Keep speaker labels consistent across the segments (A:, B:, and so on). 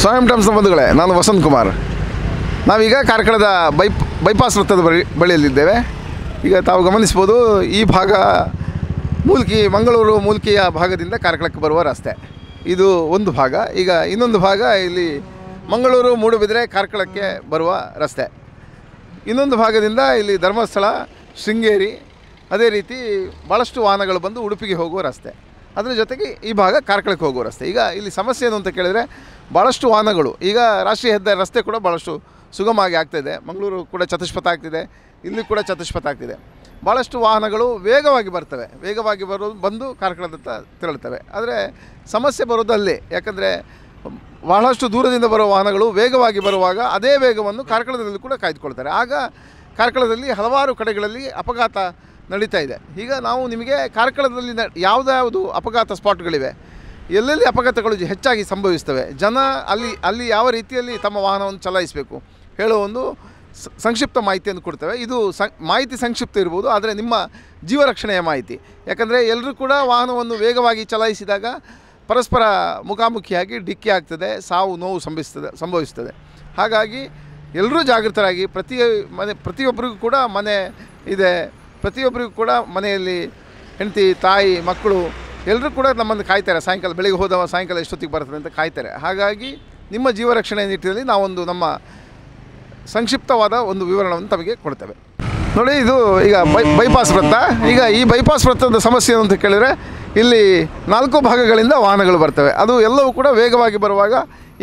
A: ಸಾಯಂ ಟೈಮ್ಸ್ನ ಬಂಧುಗಳೇ, ನಾನು ವಸಂತ್ ಕುಮಾರ್. ನಾವೀಗ ಕಾರ್ಕಳದ ಬೈಪಾಸ್ ವೃತ್ತದ ಬಳಿಯಲ್ಲಿದ್ದೇವೆ. ಈಗ ತಾವು ಗಮನಿಸ್ಬೋದು, ಈ ಭಾಗ ಮಂಗಳೂರು ಮೂಲ್ಕಿಯ ಭಾಗದಿಂದ ಕಾರ್ಕಳಕ್ಕೆ ಬರುವ ರಸ್ತೆ. ಇದು ಒಂದು ಭಾಗ. ಈಗ ಇನ್ನೊಂದು ಭಾಗ ಇಲ್ಲಿ ಮಂಗಳೂರು ಮೂಡುಬಿದಿರೆ ಕಾರ್ಕಳಕ್ಕೆ ಬರುವ ರಸ್ತೆ. ಇನ್ನೊಂದು ಭಾಗದಿಂದ ಇಲ್ಲಿ ಧರ್ಮಸ್ಥಳ, ಶೃಂಗೇರಿ, ಅದೇ ರೀತಿ ಭಾಳಷ್ಟು ವಾಹನಗಳು ಬಂದು ಉಡುಪಿಗೆ ಹೋಗುವ ರಸ್ತೆ. ಅದರ ಜೊತೆಗೆ ಈ ಭಾಗ ಕಾರ್ಕಳಕ್ಕೆ ಹೋಗುವ ರಸ್ತೆ. ಈಗ ಇಲ್ಲಿ ಸಮಸ್ಯೆ ಏನು ಅಂತ ಕೇಳಿದರೆ, ಭಾಳಷ್ಟು ವಾಹನಗಳು ಈಗ ರಾಷ್ಟ್ರೀಯ ಹೆದ್ದಾರಿ ರಸ್ತೆ ಕೂಡ ಭಾಳಷ್ಟು ಸುಗಮವಾಗಿ ಆಗ್ತಾಯಿದೆ. ಮಂಗಳೂರು ಕೂಡ ಚತುಷ್ಪಥ ಆಗ್ತಿದೆ, ಇಲ್ಲಿ ಕೂಡ ಚತುಷ್ಪಥ ಆಗ್ತಿದೆ. ಭಾಳಷ್ಟು ವಾಹನಗಳು ವೇಗವಾಗಿ ಬರ್ತವೆ, ಬಂದು ಕಾರ್ಕಳದತ್ತ ತೆರಳುತ್ತವೆ. ಆದರೆ ಸಮಸ್ಯೆ ಬರೋದು ಅಲ್ಲೇ. ಯಾಕಂದರೆ ಬಹಳಷ್ಟು ದೂರದಿಂದ ಬರುವ ವಾಹನಗಳು ವೇಗವಾಗಿ ಬರುವಾಗ ಅದೇ ವೇಗವನ್ನು ಕಾರ್ಕಳದಲ್ಲಿ ಕೂಡ ಕಾಯ್ದುಕೊಳ್ತಾರೆ. ಆಗ ಕಾರ್ಕಳದಲ್ಲಿ ಹಲವಾರು ಕಡೆಗಳಲ್ಲಿ ಅಪಘಾತ ನಡೀತಾ ಇದೆ. ಈಗ ನಾವು ನಿಮಗೆ ಕಾರ್ಕಳದಲ್ಲಿ ಯಾವುದ್ಯಾವುದು ಅಪಘಾತ ಸ್ಪಾಟ್ಗಳಿವೆ, ಎಲ್ಲೆಲ್ಲಿ ಅಪಘಾತಗಳು ಹೆಚ್ಚಾಗಿ ಸಂಭವಿಸ್ತವೆ, ಜನ ಅಲ್ಲಿ ಯಾವ ರೀತಿಯಲ್ಲಿ ತಮ್ಮ ವಾಹನವನ್ನು ಚಲಾಯಿಸಬೇಕು ಹೇಳೋ ಒಂದು ಸಂಕ್ಷಿಪ್ತ ಮಾಹಿತಿಯನ್ನು ಕೊಡ್ತೇವೆ. ಇದು ಮಾಹಿತಿ ಸಂಕ್ಷಿಪ್ತ ಇರ್ಬೋದು, ಆದರೆ ನಿಮ್ಮ ಜೀವ ರಕ್ಷಣೆಯ ಮಾಹಿತಿ. ಯಾಕಂದರೆ ಎಲ್ಲರೂ ಕೂಡ ವಾಹನವನ್ನು ವೇಗವಾಗಿ ಚಲಾಯಿಸಿದಾಗ ಪರಸ್ಪರ ಮುಖಾಮುಖಿಯಾಗಿ ಡಿಕ್ಕಿ ಆಗ್ತದೆ, ಸಾವು ನೋವು ಸಂಭವಿಸ್ತದೆ. ಹಾಗಾಗಿ ಎಲ್ಲರೂ ಜಾಗೃತರಾಗಿ, ಪ್ರತಿಯೊಬ್ಬರಿಗೂ ಕೂಡ ಮನೆ ಇದೆ, ಪ್ರತಿಯೊಬ್ಬರಿಗೂ ಕೂಡ ಮನೆಯಲ್ಲಿ ಹೆಂಡತಿ, ತಾಯಿ, ಮಕ್ಕಳು ಎಲ್ಲರೂ ಕೂಡ ನಮ್ಮನ್ನು ಕಾಯ್ತಾರೆ. ಸಾಯಂಕಾಲ ಬೆಳಿಗ್ಗೆ ಹೋದವ ಸಾಯಂಕಾಲ ಎಷ್ಟೊತ್ತಿಗೆ ಬರ್ತದೆ ಅಂತ ಕಾಯ್ತಾರೆ. ಹಾಗಾಗಿ ನಿಮ್ಮ ಜೀವ ರಕ್ಷಣೆ ನಿಟ್ಟಿನಲ್ಲಿ ನಾವೊಂದು ನಮ್ಮ ಸಂಕ್ಷಿಪ್ತವಾದ ಒಂದು ವಿವರಣವನ್ನು ತಮಗೆ ಕೊಡ್ತೇವೆ. ನೋಡಿ, ಇದು ಈಗ ಬೈಪಾಸ್ ವೃತ್ತ. ಈಗ ಈ ಬೈಪಾಸ್ ವೃತ್ತದ ಸಮಸ್ಯೆ ಏನು ಅಂತ ಕೇಳಿದರೆ, ಇಲ್ಲಿ 4 ಭಾಗಗಳಿಂದ ವಾಹನಗಳು ಬರ್ತವೆ. ಅದು ಎಲ್ಲವೂ ಕೂಡ ವೇಗವಾಗಿ ಬರುವಾಗ,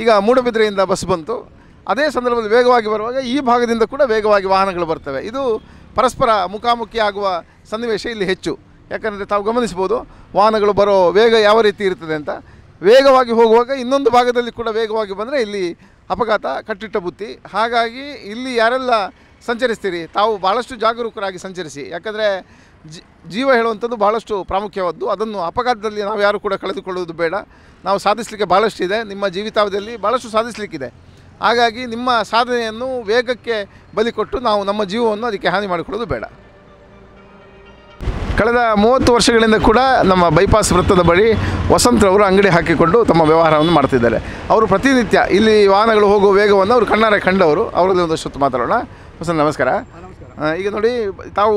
A: ಈಗ ಮೂಡಬಿದ್ರೆಯಿಂದ ಬಸ್ ಬಂತು, ಅದೇ ಸಂದರ್ಭದಲ್ಲಿ ವೇಗವಾಗಿ ಬರುವಾಗ ಈ ಭಾಗದಿಂದ ಕೂಡ ವೇಗವಾಗಿ ವಾಹನಗಳು ಬರ್ತವೆ. ಇದು ಪರಸ್ಪರ ಮುಖಾಮುಖಿ ಆಗುವ ಸನ್ನಿವೇಶ ಇಲ್ಲಿ ಹೆಚ್ಚು. ಯಾಕಂದರೆ ತಾವು ಗಮನಿಸ್ಬೋದು, ವಾಹನಗಳು ಬರೋ ವೇಗ ಯಾವ ರೀತಿ ಇರ್ತದೆ ಅಂತ. ವೇಗವಾಗಿ ಹೋಗುವಾಗ ಇನ್ನೊಂದು ಭಾಗದಲ್ಲಿ ಕೂಡ ವೇಗವಾಗಿ ಬಂದರೆ ಇಲ್ಲಿ ಅಪಘಾತ ಕಟ್ಟಿಟ್ಟ ಬುತ್ತಿ. ಹಾಗಾಗಿ ಇಲ್ಲಿ ಯಾರೆಲ್ಲ ಸಂಚರಿಸ್ತೀರಿ, ತಾವು ಭಾಳಷ್ಟು ಜಾಗರೂಕರಾಗಿ ಸಂಚರಿಸಿ. ಯಾಕಂದರೆ ಜೀವ ಹೇಳುವಂಥದ್ದು ಭಾಳಷ್ಟು ಪ್ರಾಮುಖ್ಯವಾದ್ದು. ಅದನ್ನು ಅಪಘಾತದಲ್ಲಿ ನಾವು ಯಾರು ಕೂಡ ಕಳೆದುಕೊಳ್ಳುವುದು ಬೇಡ. ನಾವು ಸಾಧಿಸಲಿಕ್ಕೆ ಭಾಳಷ್ಟಿದೆ, ನಿಮ್ಮ ಜೀವಿತಾವಧಿಯಲ್ಲಿ ಭಾಳಷ್ಟು ಸಾಧಿಸಲಿಕ್ಕಿದೆ. ಹಾಗಾಗಿ ನಿಮ್ಮ ಸಾಧನೆಯನ್ನು ವೇಗಕ್ಕೆ ಬಲಿ ಕೊಟ್ಟು ನಾವು ನಮ್ಮ ಜೀವವನ್ನು ಅದಕ್ಕೆ ಹಾನಿ ಮಾಡಿಕೊಳ್ಳೋದು ಬೇಡ. ಕಳೆದ 30 ವರ್ಷಗಳಿಂದ ಕೂಡ ನಮ್ಮ ಬೈಪಾಸ್ ವೃತ್ತದ ಬಳಿ ವಸಂತ್ರವರು ಅಂಗಡಿ ಹಾಕಿಕೊಂಡು ತಮ್ಮ ವ್ಯವಹಾರವನ್ನು ಮಾಡ್ತಿದ್ದಾರೆ. ಅವರು ಪ್ರತಿನಿತ್ಯ ಇಲ್ಲಿ ವಾಹನಗಳು ಹೋಗುವ ವೇಗವನ್ನು ಅವರು ಕಣ್ಣಾರೆ ಕಂಡವರು. ಅವರಲ್ಲಿ ಒಂದಷ್ಟು ಮಾತಾಡೋಣ. ವಸಂತ್, ನಮಸ್ಕಾರ. ಈಗ ನೋಡಿ, ತಾವು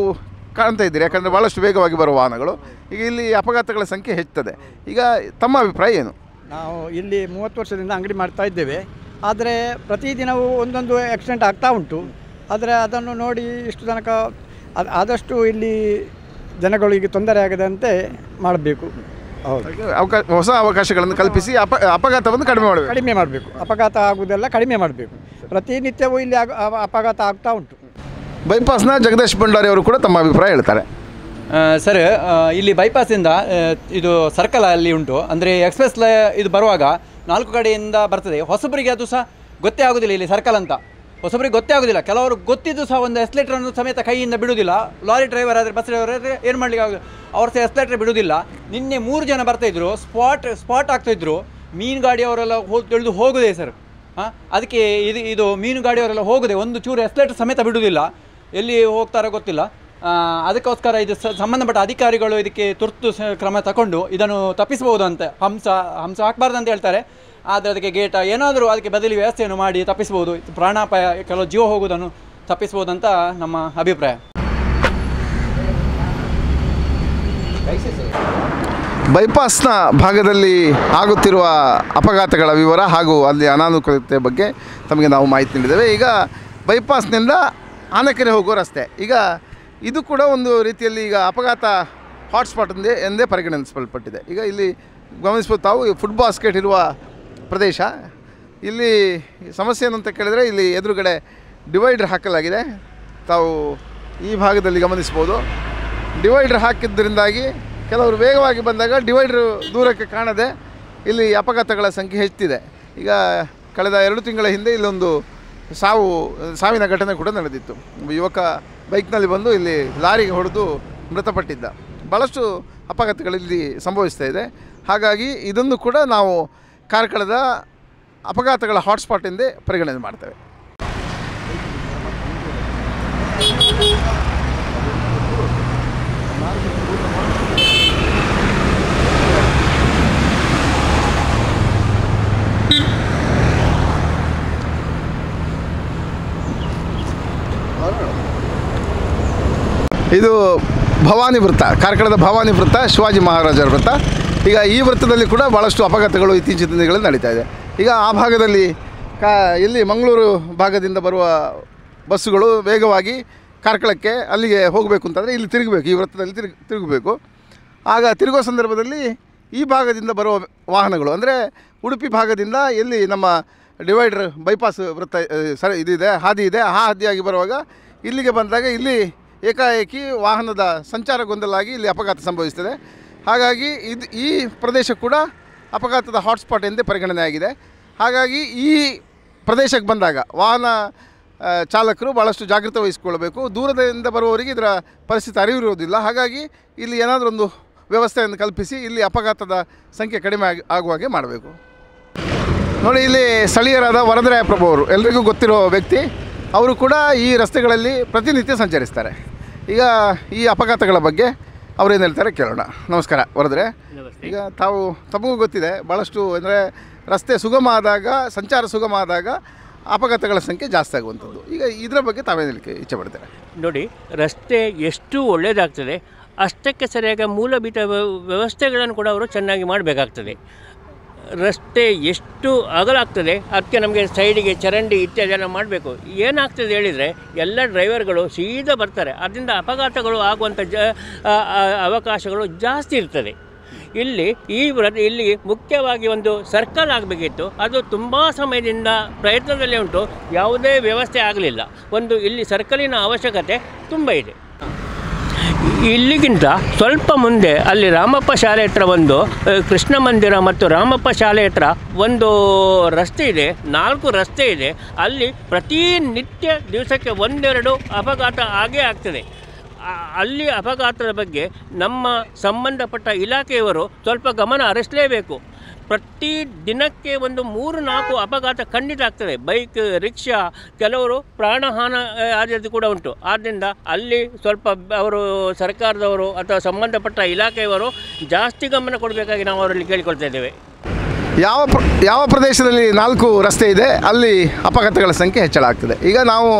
A: ಕಾಣ್ತಾ ಇದ್ದೀರಿ, ಯಾಕಂದರೆ ಭಾಳಷ್ಟು ವೇಗವಾಗಿ ಬರುವ ವಾಹನಗಳು. ಈಗ ಇಲ್ಲಿ ಅಪಘಾತಗಳ ಸಂಖ್ಯೆ ಹೆಚ್ಚುತ್ತದೆ. ಈಗ ತಮ್ಮ ಅಭಿಪ್ರಾಯ ಏನು?
B: ನಾವು ಇಲ್ಲಿ 30 ವರ್ಷದಿಂದ ಅಂಗಡಿ ಮಾಡ್ತಾ ಇದ್ದೇವೆ. ಆದರೆ ಪ್ರತಿದಿನವೂ ಒಂದೊಂದು ಆಕ್ಸಿಡೆಂಟ್ ಆಗ್ತಾ ಉಂಟು. ಆದರೆ ಅದನ್ನು ನೋಡಿ ಇಷ್ಟು ತನಕ ಆದಷ್ಟು ಇಲ್ಲಿ ಜನಗಳಿಗೆ ತೊಂದರೆ ಆಗದಂತೆ ಮಾಡಬೇಕು.
A: ಹೌದು, ಹೊಸ ಅವಕಾಶಗಳನ್ನು ಕಲ್ಪಿಸಿ ಅಪಘಾತವನ್ನು ಕಡಿಮೆ ಮಾಡಬೇಕು.
B: ಅಪಘಾತ ಆಗುವುದೆಲ್ಲ ಕಡಿಮೆ ಮಾಡಬೇಕು. ಪ್ರತಿನಿತ್ಯವೂ ಇಲ್ಲಿ ಅಪಘಾತ ಆಗ್ತಾ ಉಂಟು.
A: ಬೈಪಾಸ್ನ ಜಗದೀಶ್ ಭಂಡಾರಿ ಅವರು ಕೂಡ ತಮ್ಮ ಅಭಿಪ್ರಾಯ ಹೇಳ್ತಾರೆ.
C: ಸರ್, ಇಲ್ಲಿ ಬೈಪಾಸಿಂದ ಇದು ಸರ್ಕಲ್ ಅಲ್ಲಿ ಉಂಟು. ಅಂದರೆ ಎಕ್ಸ್ಪ್ರೆಸ್ ಇದು ಬರುವಾಗ 4 ಕಡೆಯಿಂದ ಬರ್ತದೆ. ಹೊಸಬರಿಗೆ ಅದು ಸಹ ಗೊತ್ತೇ ಆಗೋದಿಲ್ಲ ಇಲ್ಲಿ ಸರ್ಕಲ್ ಅಂತ. ಹೊಸಬರಿಗೆ ಗೊತ್ತೇ ಆಗೋದಿಲ್ಲ. ಕೆಲವರು ಗೊತ್ತಿದ್ದು ಸಹ ಒಂದು ಎಸ್ಲೇಟರನ್ನು ಸಮೇತ ಕೈಯಿಂದ ಬಿಡುವುದಿಲ್ಲ. ಲಾರಿ ಡ್ರೈವರ್ ಆದರೆ, ಬಸ್ ಡ್ರೈವರ್ ಆದರೆ ಏನು ಮಾಡಲಿಕ್ಕೆ ಆಗೋದು, ಅವ್ರು ಸಹ ಎಸ್ಲೇಟರ್ ಬಿಡುವುದಿಲ್ಲ. ನಿನ್ನೆ 3 ಜನ ಬರ್ತಾಯಿದ್ರು, ಸ್ಪಾಟ್ ಆಗ್ತಾಯಿದ್ರು. ಮೀನು ಗಾಡಿಯವರೆಲ್ಲ ತಿಳಿದು ಹೋಗೋದೇ ಸರ್. ಅದಕ್ಕೆ ಇದು ಮೀನು ಗಾಡಿಯವರೆಲ್ಲ ಹೋಗೋದೆ, ಒಂದು ಚೂರು ಎಸ್ಲೇಟರ್ ಸಮೇತ ಬಿಡುವುದಿಲ್ಲ. ಎಲ್ಲಿ ಹೋಗ್ತಾರೋ ಗೊತ್ತಿಲ್ಲ. ಅದಕ್ಕೋಸ್ಕರ ಇದು ಸಂಬಂಧಪಟ್ಟ ಅಧಿಕಾರಿಗಳು ಇದಕ್ಕೆ ತುರ್ತು ಕ್ರಮ ತಗೊಂಡು ಇದನ್ನು ತಪ್ಪಿಸಬಹುದು ಅಂತ. ಹಂಸ ಹಾಕಬಾರ್ದು ಅಂತ ಹೇಳ್ತಾರೆ. ಆದರೆ ಅದಕ್ಕೆ ಗೇಟ ಏನಾದರೂ ಅದಕ್ಕೆ ಬದಲಿ ವ್ಯವಸ್ಥೆಯನ್ನು ಮಾಡಿ ತಪ್ಪಿಸ್ಬೋದು. ಪ್ರಾಣಾಪಾಯ, ಕೆಲವು ಜೀವ ಹೋಗುವುದನ್ನು ತಪ್ಪಿಸ್ಬೋದು ಅಂತ ನಮ್ಮ ಅಭಿಪ್ರಾಯ.
A: ಬೈಪಾಸ್ನ ಭಾಗದಲ್ಲಿ ಆಗುತ್ತಿರುವ ಅಪಘಾತಗಳ ವಿವರ ಹಾಗೂ ಅಲ್ಲಿ ಅನಾನುಕೂಲತೆ ಬಗ್ಗೆ ತಮಗೆ ನಾವು ಮಾಹಿತಿ ನೀಡಿದ್ದೇವೆ. ಈಗ ಬೈಪಾಸ್ನಿಂದ ಆನೆಕೆರೆ ಹೋಗುವ ರಸ್ತೆ, ಈಗ ಇದು ಕೂಡ ಒಂದು ರೀತಿಯಲ್ಲಿ ಈಗ ಅಪಘಾತ ಹಾಟ್ಸ್ಪಾಟ್ ಎಂದೇ ಪರಿಗಣಿಸಲ್ಪಟ್ಟಿದೆ. ಈಗ ಇಲ್ಲಿ ಗಮನಿಸ್ಬೋದು ತಾವು, ಫುಡ್ ಬಾಸ್ಕೆಟ್ ಇರುವ ಪ್ರದೇಶ. ಇಲ್ಲಿ ಸಮಸ್ಯೆ ಏನಂತ ಕೇಳಿದರೆ, ಇಲ್ಲಿ ಎದುರುಗಡೆ ಡಿವೈಡರ್ ಹಾಕಲಾಗಿದೆ. ತಾವು ಈ ಭಾಗದಲ್ಲಿ ಗಮನಿಸ್ಬೋದು, ಡಿವೈಡರ್ ಹಾಕಿದ್ದರಿಂದಾಗಿ ಕೆಲವರು ವೇಗವಾಗಿ ಬಂದಾಗ ಡಿವೈಡರ್ ದೂರಕ್ಕೆ ಕಾಣದೆ ಇಲ್ಲಿ ಅಪಘಾತಗಳ ಸಂಖ್ಯೆ ಹೆಚ್ಚಿದೆ. ಈಗ ಕಳೆದ 2 ತಿಂಗಳ ಹಿಂದೆ ಇಲ್ಲೊಂದು ಸಾವಿನ ಘಟನೆ ಕೂಡ ನಡೆದಿತ್ತು. ಯುವಕ ಬೈಕ್ನಲ್ಲಿ ಬಂದು ಇಲ್ಲಿ ಲಾರಿಗೆ ಹೊಡೆದು ಮೃತಪಟ್ಟಿದ್ದ. ಭಾಳಷ್ಟು ಅಪಘಾತಗಳಲ್ಲಿ ಸಂಭವಿಸ್ತಾ ಇದೆ. ಹಾಗಾಗಿ ಇದನ್ನು ಕೂಡ ನಾವು ಕಾರ್ಕಳದ ಅಪಘಾತಗಳ ಹಾಟ್ಸ್ಪಾಟ್ ಎಂದೇ ಪರಿಗಣನೆ ಮಾಡ್ತೇವೆ. ಇದು ಭವಾನಿ ವೃತ್ತ, ಕಾರ್ಕಳದ ಭವಾನಿ ವೃತ್ತ, ಶಿವಾಜಿ ಮಹಾರಾಜರ ವೃತ್ತ. ಈಗ ಈ ವೃತ್ತದಲ್ಲಿ ಕೂಡ ಭಾಳಷ್ಟು ಅಪಘಾತಗಳು ಇತ್ತೀಚಿನ ದಿನಗಳಲ್ಲಿ ನಡೀತಾ ಇದೆ. ಈಗ ಆ ಭಾಗದಲ್ಲಿ ಇಲ್ಲಿ ಮಂಗಳೂರು ಭಾಗದಿಂದ ಬರುವ ಬಸ್ಸುಗಳು ವೇಗವಾಗಿ ಕಾರ್ಕಳಕ್ಕೆ ಅಲ್ಲಿಗೆ ಹೋಗಬೇಕು ಅಂತಂದರೆ ಇಲ್ಲಿ ತಿರುಗಬೇಕು, ಈ ವೃತ್ತದಲ್ಲಿ ತಿರುಗಬೇಕು. ಆಗ ತಿರುಗೋ ಸಂದರ್ಭದಲ್ಲಿ ಈ ಭಾಗದಿಂದ ಬರುವ ವಾಹನಗಳು ಅಂದರೆ ಉಡುಪಿ ಭಾಗದಿಂದ ಎಲ್ಲಿ ನಮ್ಮ ಡಿವೈಡರ್ ಬೈಪಾಸ್ ವೃತ್ತ ಇದಿದೆ, ಹಾದಿ ಇದೆ, ಆ ಹಾದಿಯಾಗಿ ಬರುವಾಗ ಇಲ್ಲಿಗೆ ಬಂದಾಗ ಇಲ್ಲಿ ಏಕಾಏಕಿ ವಾಹನದ ಸಂಚಾರ ಗೊಂದಲಾಗಿ ಇಲ್ಲಿ ಅಪಘಾತ ಸಂಭವಿಸ್ತದೆ. ಹಾಗಾಗಿ ಈ ಪ್ರದೇಶ ಕೂಡ ಅಪಘಾತದ ಹಾಟ್ಸ್ಪಾಟ್ ಎಂದೇ ಪರಿಗಣನೆ ಆಗಿದೆ. ಹಾಗಾಗಿ ಈ ಪ್ರದೇಶಕ್ಕೆ ಬಂದಾಗ ವಾಹನ ಚಾಲಕರು ಭಾಳಷ್ಟು ಜಾಗೃತೆ ವಹಿಸಿಕೊಳ್ಬೇಕು. ದೂರದಿಂದ ಬರುವವರಿಗೆ ಇದರ ಪರಿಸ್ಥಿತಿ ಅರಿವಿರುವುದಿಲ್ಲ. ಹಾಗಾಗಿ ಇಲ್ಲಿ ಏನಾದರೂ ಒಂದು ವ್ಯವಸ್ಥೆಯನ್ನು ಕಲ್ಪಿಸಿ ಇಲ್ಲಿ ಅಪಘಾತದ ಸಂಖ್ಯೆ ಕಡಿಮೆ ಆಗುವ ಹಾಗೆ ಮಾಡಬೇಕು. ನೋಡಿ, ಇಲ್ಲಿ ಸ್ಥಳೀಯರಾದ ವರದರಾಯ ಪ್ರಭು ಅವರು ಎಲ್ರಿಗೂ ಗೊತ್ತಿರೋ ವ್ಯಕ್ತಿ. ಅವರು ಕೂಡ ಈ ರಸ್ತೆಗಳಲ್ಲಿ ಪ್ರತಿನಿತ್ಯ ಸಂಚರಿಸ್ತಾರೆ. ಈಗ ಈ ಅಪಘಾತಗಳ ಬಗ್ಗೆ ಅವರೇನು ಹೇಳ್ತಾರೆ ಕೇಳೋಣ. ನಮಸ್ಕಾರ ವರದರೆ. ಈಗ ತಮಗೂ ಗೊತ್ತಿದೆ, ಭಾಳಷ್ಟು ಅಂದರೆ ರಸ್ತೆ ಸುಗಮ ಆದಾಗ, ಸಂಚಾರ ಸುಗಮ ಆದಾಗ ಅಪಘಾತಗಳ ಸಂಖ್ಯೆ ಜಾಸ್ತಿ ಆಗುವಂಥದ್ದು. ಈಗ ಇದರ ಬಗ್ಗೆ ತಾವೇನು ಹೇಳಲಿಕ್ಕೆ ಇಚ್ಛೆ ಪಡ್ತಾರೆ?
D: ನೋಡಿ, ರಸ್ತೆ ಎಷ್ಟು ಒಳ್ಳೆಯದಾಗ್ತದೆ ಅಷ್ಟಕ್ಕೆ ಸರಿಯಾಗಿ ಮೂಲಭೂತ ವ್ಯವಸ್ಥೆಗಳನ್ನು ಕೂಡ ಅವರು ಚೆನ್ನಾಗಿ ಮಾಡಬೇಕಾಗ್ತದೆ. ರಸ್ತೆ ಎಷ್ಟು ಅಗಲಾಗ್ತದೆ ಅದಕ್ಕೆ ನಮಗೆ ಸೈಡಿಗೆ ಚರಂಡಿ ಇತ್ಯಾದಿಯನ್ನು ಮಾಡಬೇಕು. ಏನಾಗ್ತದೆ ಹೇಳಿದರೆ ಎಲ್ಲ ಡ್ರೈವರ್ಗಳು ಸೀದಾ ಬರ್ತಾರೆ, ಅದರಿಂದ ಅಪಘಾತಗಳು ಆಗುವಂಥ ಅವಕಾಶಗಳು ಜಾಸ್ತಿ ಇರ್ತದೆ. ಇಲ್ಲಿ ಮುಖ್ಯವಾಗಿ ಒಂದು ಸರ್ಕಲ್ ಆಗಬೇಕಿತ್ತು, ಅದು ತುಂಬ ಸಮಯದಿಂದ ಪ್ರಯತ್ನದಲ್ಲೇ ಉಂಟು, ಯಾವುದೇ ವ್ಯವಸ್ಥೆ ಆಗಲಿಲ್ಲ. ಇಲ್ಲಿ ಸರ್ಕಲಿನ ಅವಶ್ಯಕತೆ ತುಂಬ ಇದೆ. ಇಲ್ಲಿಗಿಂತ ಸ್ವಲ್ಪ ಮುಂದೆ ಅಲ್ಲಿ ರಾಮಪ್ಪ ಶಾಲೆ ಹತ್ರ ಒಂದು ಕೃಷ್ಣ ಮಂದಿರ ಮತ್ತು ರಾಮಪ್ಪ ಶಾಲೆ ಹತ್ರ ಒಂದು ರಸ್ತೆ ಇದೆ, 4 ರಸ್ತೆ ಇದೆ. ಅಲ್ಲಿ ಪ್ರತಿನಿತ್ಯ ದಿವಸಕ್ಕೆ 1-2 ಅಪಘಾತ ಆಗೇ ಆಗ್ತದೆ. ಅಲ್ಲಿ ಅಪಘಾತದ ಬಗ್ಗೆ ನಮ್ಮ ಸಂಬಂಧಪಟ್ಟ ಇಲಾಖೆಯವರು ಸ್ವಲ್ಪ ಗಮನ ಹರಿಸಲೇಬೇಕು. ಪ್ರತಿ ದಿನಕ್ಕೆ ಒಂದು 3-4 ಅಪಘಾತ ಖಂಡಿತ ಆಗ್ತದೆ. ಬೈಕ್, ರಿಕ್ಷಾ, ಕೆಲವರು ಪ್ರಾಣಹಾನಿ ಆದದ್ದು ಕೂಡ ಉಂಟು. ಆದ್ದರಿಂದ ಅಲ್ಲಿ ಸ್ವಲ್ಪ ಅವರು ಸರ್ಕಾರದವರು ಅಥವಾ ಸಂಬಂಧಪಟ್ಟ ಇಲಾಖೆಯವರು ಜಾಸ್ತಿ ಗಮನ ಕೊಡಬೇಕಾಗಿ ನಾವು ಅವರಲ್ಲಿ ಕೇಳಿಕೊಳ್ತಾ ಇದ್ದೇವೆ.
A: ಯಾವ ಪ್ರದೇಶದಲ್ಲಿ 4 ರಸ್ತೆ ಇದೆ ಅಲ್ಲಿ ಅಪಘಾತಗಳ ಸಂಖ್ಯೆ ಹೆಚ್ಚಳ ಆಗ್ತದೆ. ಈಗ ನಾವು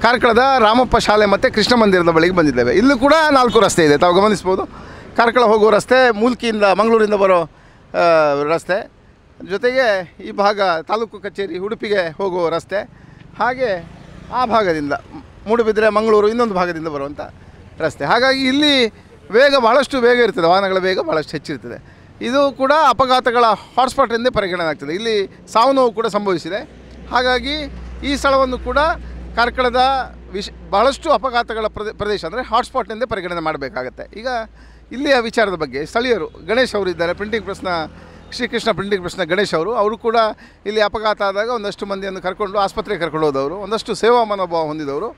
A: ಕಾರ್ಕಳದ ರಾಮಪ್ಪ ಶಾಲೆ ಮತ್ತು ಕೃಷ್ಣ ಮಂದಿರದ ಬಳಿಗೆ ಬಂದಿದ್ದೇವೆ. ಇಲ್ಲೂ ಕೂಡ 4 ರಸ್ತೆ ಇದೆ, ತಾವು ಗಮನಿಸ್ಬೋದು. ಕಾರ್ಕಳ ಹೋಗುವ ರಸ್ತೆ, ಮೂಲ್ಕಿಯಿಂದ ಮಂಗಳೂರಿಂದ ಬರೋ ರಸ್ತೆ, ಜೊತೆಗೆ ಈ ಭಾಗ ತಾಲೂಕು ಕಚೇರಿ ಉಡುಪಿಗೆ ಹೋಗುವ ರಸ್ತೆ, ಹಾಗೆ ಆ ಭಾಗದಿಂದ ಮೂಡುಬಿದ್ರೆ ಮಂಗಳೂರು ಇನ್ನೊಂದು ಭಾಗದಿಂದ ಬರುವಂಥ ರಸ್ತೆ. ಹಾಗಾಗಿ ಇಲ್ಲಿ ಭಾಳಷ್ಟು ವೇಗ ಇರ್ತದೆ, ವಾಹನಗಳ ವೇಗ ಭಾಳಷ್ಟು ಹೆಚ್ಚಿರ್ತದೆ. ಇದು ಕೂಡ ಅಪಘಾತಗಳ ಹಾಟ್ಸ್ಪಾಟ್ ಎಂದೇ ಪರಿಗಣನೆ ಆಗ್ತದೆ. ಇಲ್ಲಿ ಸಾವು ನೋವು ಕೂಡ ಸಂಭವಿಸಿದೆ. ಹಾಗಾಗಿ ಈ ಸ್ಥಳವನ್ನು ಕೂಡ ಕಾರ್ಕಳದ ಬಹಳಷ್ಟು ಅಪಘಾತಗಳ ಪ್ರದೇಶ ಅಂದರೆ ಹಾಟ್ಸ್ಪಾಟ್ ಎಂದೇ ಪರಿಗಣನೆ ಮಾಡಬೇಕಾಗತ್ತೆ. ಈಗ ಇಲ್ಲಿಯ ವಿಚಾರದ ಬಗ್ಗೆ ಸ್ಥಳೀಯರು ಗಣೇಶ್ ಅವರು ಇದ್ದಾರೆ, ಪ್ರಿಂಟಿಂಗ್ ಪ್ರೆಸ್ನ ಶ್ರೀಕೃಷ್ಣ ಪ್ರಿಂಟಿಂಗ್ ಪ್ರೆಸ್ನ ಗಣೇಶ್ ಅವರು ಕೂಡ ಇಲ್ಲಿ ಅಪಘಾತ ಆದಾಗ ಒಂದಷ್ಟು ಮಂದಿಯನ್ನು ಕರ್ಕೊಂಡು ಆಸ್ಪತ್ರೆಗೆ ಕರ್ಕೊಂಡು ಹೋದವರು, ಒಂದಷ್ಟು ಸೇವಾ ಮನೋಭಾವ ಹೊಂದಿದವರು.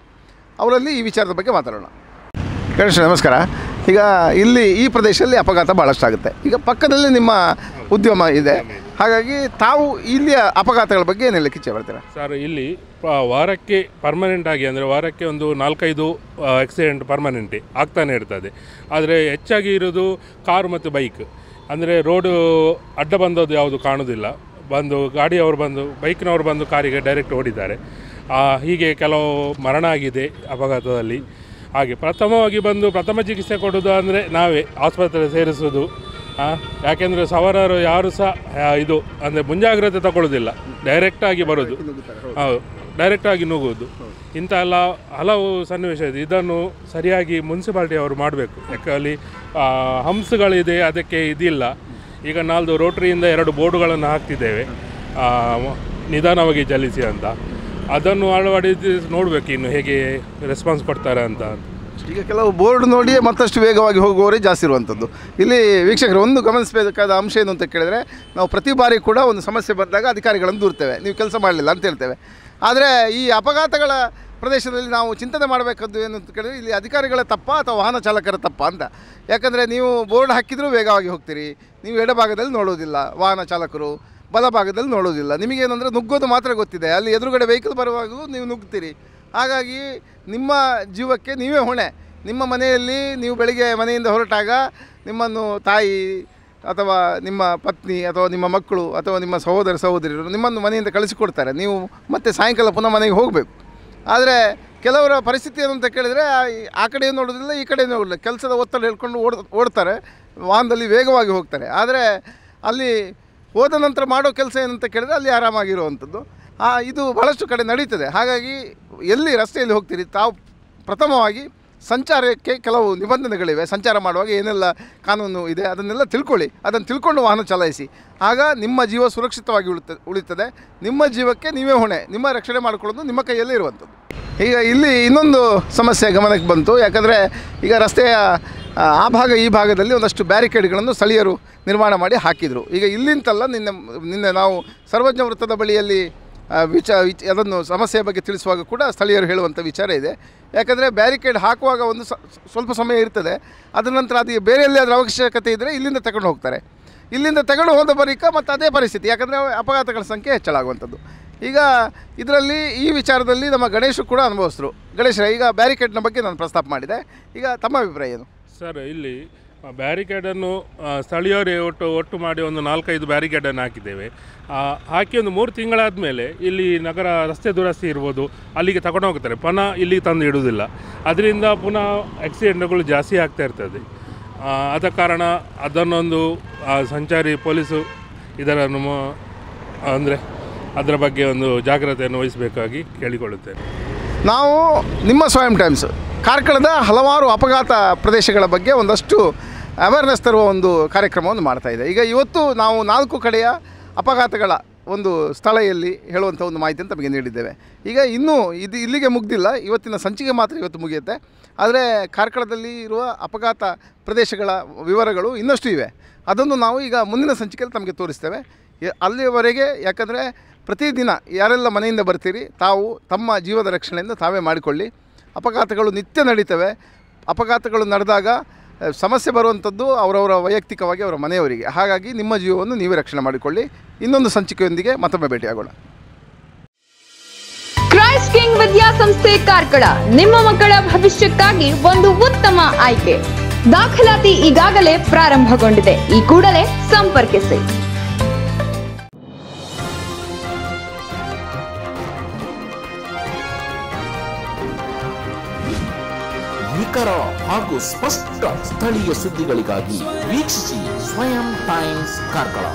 A: ಅವರಲ್ಲಿ ಈ ವಿಚಾರದ ಬಗ್ಗೆ ಮಾತಾಡೋಣ. ಗಣೇಶ್ ನಮಸ್ಕಾರ. ಈಗ ಈ ಪ್ರದೇಶದಲ್ಲಿ ಅಪಘಾತ ಭಾಳಷ್ಟು ಆಗುತ್ತೆ. ಈಗ ಪಕ್ಕದಲ್ಲಿ ನಿಮ್ಮ ಉದ್ಯಮ ಇದೆ, ಹಾಗಾಗಿ ತಾವು ಇಲ್ಲಿಯ ಅಪಘಾತಗಳ ಬಗ್ಗೆ ಏನು ಹೇಳಲಿಕ್ಕೆ ಇಚ್ಛೆ ಪಡ್ತೀರಾ?
E: ಸರ್, ಇಲ್ಲಿ ವಾರಕ್ಕೆ ಪರ್ಮನೆಂಟ್ ಆಗಿ ಅಂದರೆ ವಾರಕ್ಕೆ ಒಂದು 4-5 ಆಕ್ಸಿಡೆಂಟ್ ಪರ್ಮನೆಂಟಿ ಆಗ್ತಾನೆ ಇರ್ತದೆ. ಆದರೆ ಹೆಚ್ಚಾಗಿ ಇರೋದು ಕಾರು ಮತ್ತು ಬೈಕ್. ಅಂದರೆ ರೋಡು ಅಡ್ಡ ಬಂದದ್ದು ಯಾವುದು ಕಾಣೋದಿಲ್ಲ, ಗಾಡಿಯವರು ಬೈಕ್ನವರು ಬಂದು ಕಾರಿಗೆ ಡೈರೆಕ್ಟ್ ಓಡಿದ್ದಾರೆ. ಹೀಗೆ ಕೆಲವು ಮರಣ ಆಗಿದೆ ಅಪಘಾತದಲ್ಲಿ. ಹಾಗೆ ಪ್ರಥಮವಾಗಿ ಪ್ರಥಮ ಚಿಕಿತ್ಸೆ ಕೊಡೋದು ಅಂದರೆ ನಾವೇ ಆಸ್ಪತ್ರೆ ಸೇರಿಸೋದು. ಯಾಕೆಂದರೆ ಸವಾರರು ಯಾರು ಸಹ ಅಂದರೆ ಮುಂಜಾಗ್ರತೆ ತಗೊಳ್ಳೋದಿಲ್ಲ, ಡೈರೆಕ್ಟಾಗಿ ಬರೋದು, ಹೌದು, ಡೈರೆಕ್ಟಾಗಿ ನುಗ್ಗೋದು. ಇಂಥ ಹಲವು ಸನ್ನಿವೇಶ ಇದೆ. ಇದನ್ನು ಸರಿಯಾಗಿ ಮುನ್ಸಿಪಾಲ್ಟಿ ಅವರು ಮಾಡಬೇಕು. ಯಾಕಂದರೆ ಹಂಪ್ಸ್ಗಳಿದೆ, ಅದಕ್ಕೆ ಇದಿಲ್ಲ. ಈಗ ನಾಲ್ದು ರೋಟ್ರಿಯಿಂದ 2 ಬೋರ್ಡುಗಳನ್ನು ಹಾಕ್ತಿದ್ದೇವೆ, ನಿಧಾನವಾಗಿ ಚಲಿಸಿ ಅಂತ. ಅದನ್ನು ಅಳವಡಿಸಿ ನೋಡಬೇಕು ಇನ್ನು ಹೇಗೆ ರೆಸ್ಪಾನ್ಸ್ ಕೊಡ್ತಾರೆ ಅಂತ.
A: ಈಗ ಕೆಲವು ಬೋರ್ಡ್ ನೋಡಿ ಮತ್ತಷ್ಟು ವೇಗವಾಗಿ ಹೋಗುವವರೇ ಜಾಸ್ತಿ ಇರುವಂಥದ್ದು. ಇಲ್ಲಿ ವೀಕ್ಷಕರು ಒಂದು ಗಮನಿಸಬೇಕಾದ ಅಂಶ ಏನು ಅಂತ ಕೇಳಿದರೆ, ನಾವು ಪ್ರತಿ ಬಾರಿ ಕೂಡ ಒಂದು ಸಮಸ್ಯೆ ಬಂದಾಗ ಅಧಿಕಾರಿಗಳನ್ನು ದೂರ್ತೇವೆ, ನೀವು ಕೆಲಸ ಮಾಡಲಿಲ್ಲ ಅಂತ ಹೇಳ್ತೇವೆ. ಆದರೆ ಈ ಅಪಘಾತಗಳ ಪ್ರದೇಶದಲ್ಲಿ ನಾವು ಚಿಂತನೆ ಮಾಡಬೇಕಾದ್ದು ಏನು ಅಂತ ಕೇಳಿದರೆ, ಇಲ್ಲಿ ಅಧಿಕಾರಿಗಳ ತಪ್ಪ ಅಥವಾ ವಾಹನ ಚಾಲಕರ ತಪ್ಪ ಅಂತ. ಯಾಕಂದರೆ ನೀವು ಬೋರ್ಡ್ ಹಾಕಿದರೂ ವೇಗವಾಗಿ ಹೋಗ್ತೀರಿ, ನೀವು ಎಡಭಾಗದಲ್ಲಿ ನೋಡೋದಿಲ್ಲ, ವಾಹನ ಚಾಲಕರು ಬಲಭಾಗದಲ್ಲಿ ನೋಡೋದಿಲ್ಲ. ನಿಮಗೇನೆಂದರೆ ನುಗ್ಗೋದು ಮಾತ್ರ ಗೊತ್ತಿದೆ, ಅಲ್ಲಿ ಎದುರುಗಡೆ ವೆಹಿಕಲ್ ಬರುವಾಗಲೂ ನೀವು ನುಗ್ಗ್ತೀರಿ. ಹಾಗಾಗಿ ನಿಮ್ಮ ಜೀವಕ್ಕೆ ನೀವೇ ಹೊಣೆ. ನಿಮ್ಮ ಮನೆಯಲ್ಲಿ ನೀವು ಬೆಳಿಗ್ಗೆ ಮನೆಯಿಂದ ಹೊರಟಾಗ ನಿಮ್ಮನ್ನು ತಾಯಿ ಅಥವಾ ನಿಮ್ಮ ಪತ್ನಿ ಅಥವಾ ನಿಮ್ಮ ಮಕ್ಕಳು ಅಥವಾ ನಿಮ್ಮ ಸಹೋದರಿಯರು ನಿಮ್ಮನ್ನು ಮನೆಯಿಂದ ಕಳಿಸಿಕೊಡ್ತಾರೆ. ನೀವು ಮತ್ತೆ ಸಾಯಂಕಾಲ ಪುನಃ ಮನೆಗೆ ಹೋಗಬೇಕು. ಆದರೆ ಕೆಲವರ ಪರಿಸ್ಥಿತಿ ಏನು ಅಂತ ಕೇಳಿದರೆ ಆ ಕಡೆ ನೋಡೋದಿಲ್ಲ, ಈ ಕಡೆ ನೋಡೋದಿಲ್ಲ, ಕೆಲಸದ ಒತ್ತಡ ಹೇಳ್ಕೊಂಡು ಓಡ್ತಾರೆ, ವಾಹನದಲ್ಲಿ ವೇಗವಾಗಿ ಹೋಗ್ತಾರೆ. ಆದರೆ ಅಲ್ಲಿ ಹೋದ ನಂತರ ಮಾಡೋ ಕೆಲಸ ಏನಂತ ಕೇಳಿದರೆ ಅಲ್ಲಿ ಆರಾಮಾಗಿರುವಂಥದ್ದು. ಇದು ಭಾಳಷ್ಟು ಕಡೆ ನಡೀತದೆ. ಹಾಗಾಗಿ ಎಲ್ಲಿ ರಸ್ತೆಯಲ್ಲಿ ಹೋಗ್ತೀರಿ ತಾವು ಪ್ರಥಮವಾಗಿ ಸಂಚಾರಕ್ಕೆ ಕೆಲವು ನಿಬಂಧನೆಗಳಿವೆ. ಸಂಚಾರ ಮಾಡುವಾಗ ಏನೆಲ್ಲ ಕಾನೂನು ಇದೆ ಅದನ್ನೆಲ್ಲ ತಿಳ್ಕೊಳ್ಳಿ. ಅದನ್ನು ತಿಳ್ಕೊಂಡು ವಾಹನ ಚಲಾಯಿಸಿ. ಆಗ ನಿಮ್ಮ ಜೀವ ಸುರಕ್ಷಿತವಾಗಿ ಉಳಿತದೆ. ನಿಮ್ಮ ಜೀವಕ್ಕೆ ನೀವೇ ಹೊಣೆ. ನಿಮ್ಮ ರಕ್ಷಣೆ ಮಾಡಿಕೊಳ್ಳೋದು ನಿಮ್ಮ ಕೈಯಲ್ಲೇ ಇರುವಂಥದ್ದು. ಈಗ ಇಲ್ಲಿ ಇನ್ನೊಂದು ಸಮಸ್ಯೆ ಗಮನಕ್ಕೆ ಬಂತು. ಯಾಕಂದರೆ ಈಗ ರಸ್ತೆಯ ಈ ಭಾಗದಲ್ಲಿ ಒಂದಷ್ಟು ಬ್ಯಾರಿಕೇಡ್ಗಳನ್ನು ಸ್ಥಳೀಯರು ನಿರ್ಮಾಣ ಮಾಡಿ ಹಾಕಿದರು. ಈಗ ಇಲ್ಲಿಂತಲ್ಲ, ನಿನ್ನೆ ನಾವು ಸರ್ವಜ್ಞ ವೃತ್ತದ ಬಳಿಯಲ್ಲಿ ಅದನ್ನು ಸಮಸ್ಯೆಯ ಬಗ್ಗೆ ತಿಳಿಸುವಾಗ ಕೂಡ ಸ್ಥಳೀಯರು ಹೇಳುವಂಥ ವಿಚಾರ ಇದೆ. ಯಾಕಂದರೆ ಬ್ಯಾರಿಕೇಡ್ ಹಾಕುವಾಗ ಒಂದು ಸ್ವಲ್ಪ ಸಮಯ ಇರ್ತದೆ. ಅದರ ನಂತರ ಅದು ಬೇರೆ ಎಲ್ಲಿಯಾದರೂ ಅವಶ್ಯಕತೆ ಇದ್ದರೆ ಇಲ್ಲಿಂದ ತಗೊಂಡು ಹೋಗ್ತಾರೆ. ಇಲ್ಲಿಂದ ತಗೊಂಡು ಹೋದ ಬಳಿಕ ಮತ್ತು ಅದೇ ಪರಿಸ್ಥಿತಿ, ಯಾಕಂದರೆ ಅಪಘಾತಗಳ ಸಂಖ್ಯೆ ಹೆಚ್ಚಳಾಗುವಂಥದ್ದು. ಈಗ ಇದರಲ್ಲಿ ಈ ವಿಚಾರದಲ್ಲಿ ನಮ್ಮ ಗಣೇಶರು ಕೂಡ ಅನುಭವಿಸಿದ್ರು. ಗಣೇಶರೇ, ಈಗ ಬ್ಯಾರಿಕೇಡ್ನ ಬಗ್ಗೆ ನಾನು ಪ್ರಸ್ತಾಪ ಮಾಡಿದೆ, ಈಗ ತಮ್ಮ ಅಭಿಪ್ರಾಯ ಏನು?
E: ಸರ್, ಇಲ್ಲಿ ಬ್ಯಾರಿಕೇಡನ್ನು ಸ್ಥಳೀಯರೇ ಒಟ್ಟು ಮಾಡಿ ಒಂದು 4-5 ಬ್ಯಾರಿಕೇಡನ್ನು ಹಾಕಿದ್ದೇವೆ. ಹಾಕಿ ಒಂದು 3 ತಿಂಗಳಾದ ಮೇಲೆ ಇಲ್ಲಿ ನಗರ ರಸ್ತೆ ದುರಸ್ತಿ ಇರ್ಬೋದು, ಅಲ್ಲಿಗೆ ತಗೊಂಡು ಹೋಗ್ತಾರೆ, ಪುನಃ ಇಲ್ಲಿಗೆ ತಂದು ಇಡುವುದಿಲ್ಲ. ಅದರಿಂದ ಪುನಃ ಆಕ್ಸಿಡೆಂಟ್ಗಳು ಜಾಸ್ತಿ ಆಗ್ತಾ ಇರ್ತದೆ. ಆದ ಕಾರಣ ಅದನ್ನೊಂದು ಸಂಚಾರಿ ಪೊಲೀಸು ಇದರನ್ನು ಅಂದರೆ ಅದರ ಬಗ್ಗೆ ಒಂದು ಜಾಗ್ರತೆಯನ್ನು ವಹಿಸಬೇಕಾಗಿ ಕೇಳಿಕೊಳ್ಳುತ್ತೇನೆ.
A: ನಾವು ನಿಮ್ಮ ಸ್ವಯಂ ಟೈಮ್ಸ್ ಕಾರ್ಕಳದ ಹಲವಾರು ಅಪಘಾತ ಪ್ರದೇಶಗಳ ಬಗ್ಗೆ ಒಂದಷ್ಟು ಅವೇರ್ನೆಸ್ ತರುವ ಒಂದು ಕಾರ್ಯಕ್ರಮವನ್ನು ಮಾಡ್ತಾಯಿದೆ. ಈಗ ಇವತ್ತು ನಾವು 4 ಕಡೆಯ ಅಪಘಾತಗಳ ಒಂದು ಸ್ಥಳದಲ್ಲಿ ಹೇಳುವಂಥ ಒಂದು ಮಾಹಿತಿಯನ್ನು ತಮಗೆ ನೀಡಿದ್ದೇವೆ. ಈಗ ಇನ್ನೂ ಇಲ್ಲಿಗೆ ಮುಗ್ದಿಲ್ಲ, ಇವತ್ತಿನ ಸಂಚಿಕೆ ಮಾತ್ರ ಇವತ್ತು ಮುಗಿಯುತ್ತೆ. ಆದರೆ ಕಾರ್ಕಳದಲ್ಲಿ ಇರುವ ಅಪಘಾತ ಪ್ರದೇಶಗಳ ವಿವರಗಳು ಇನ್ನಷ್ಟು ಇವೆ. ಅದನ್ನು ನಾವು ಈಗ ಮುಂದಿನ ಸಂಚಿಕೆಯಲ್ಲಿ ತಮಗೆ ತೋರಿಸ್ತೇವೆ. ಅಲ್ಲಿಯವರೆಗೆ, ಯಾಕಂದರೆ ಪ್ರತಿದಿನ ಯಾರೆಲ್ಲ ಮನೆಯಿಂದ ಬರ್ತೀರಿ ತಾವು ತಮ್ಮ ಜೀವದ ರಕ್ಷಣೆಯಿಂದ ತಾವೇ ಮಾಡಿಕೊಳ್ಳಿ. ಅಪಘಾತಗಳು ನಿತ್ಯ ನಡೀತವೆ. ಅಪಘಾತಗಳು ನಡೆದಾಗ ಸಮಸ್ಯೆ ಬರುವಂಥದ್ದು ಅವರವರ ವೈಯಕ್ತಿಕವಾಗಿ ಅವರ ಮನೆಯವರಿಗೆ. ಹಾಗಾಗಿ ನಿಮ್ಮ ಜೀವವನ್ನು ನೀವೇ ರಕ್ಷಣೆ ಮಾಡಿಕೊಳ್ಳಿ. ಇನ್ನೊಂದು ಸಂಚಿಕೆಯೊಂದಿಗೆ ಮತ್ತೊಮ್ಮೆ ಭೇಟಿಯಾಗೋಣ.
F: ಕ್ರೈಸ್ಟ್ ಕಿಂಗ್ ವಿದ್ಯಾಸಂಸ್ಥೆ ಕಾರ್ಕಳ ನಿಮ್ಮ ಮಕ್ಕಳ ಭವಿಷ್ಯಕ್ಕಾಗಿ ಒಂದು ಉತ್ತಮ ಆಯ್ಕೆ. ದಾಖಲಾತಿ ಈಗಾಗಲೇ ಪ್ರಾರಂಭಗೊಂಡಿದೆ. ಈ ಕೂಡಲೇ ಸಂಪರ್ಕಿಸಿ.
G: ನಿಖರ ಹಾಗೂ ಸ್ಪಷ್ಟ ಸ್ಥಳೀಯ ಸುದ್ದಿಗಳಿಗಾಗಿ ವೀಕ್ಷಿಸಿ ಸ್ವಯಂ ಟೈಮ್ಸ್ ಕಾರ್ಕಳ.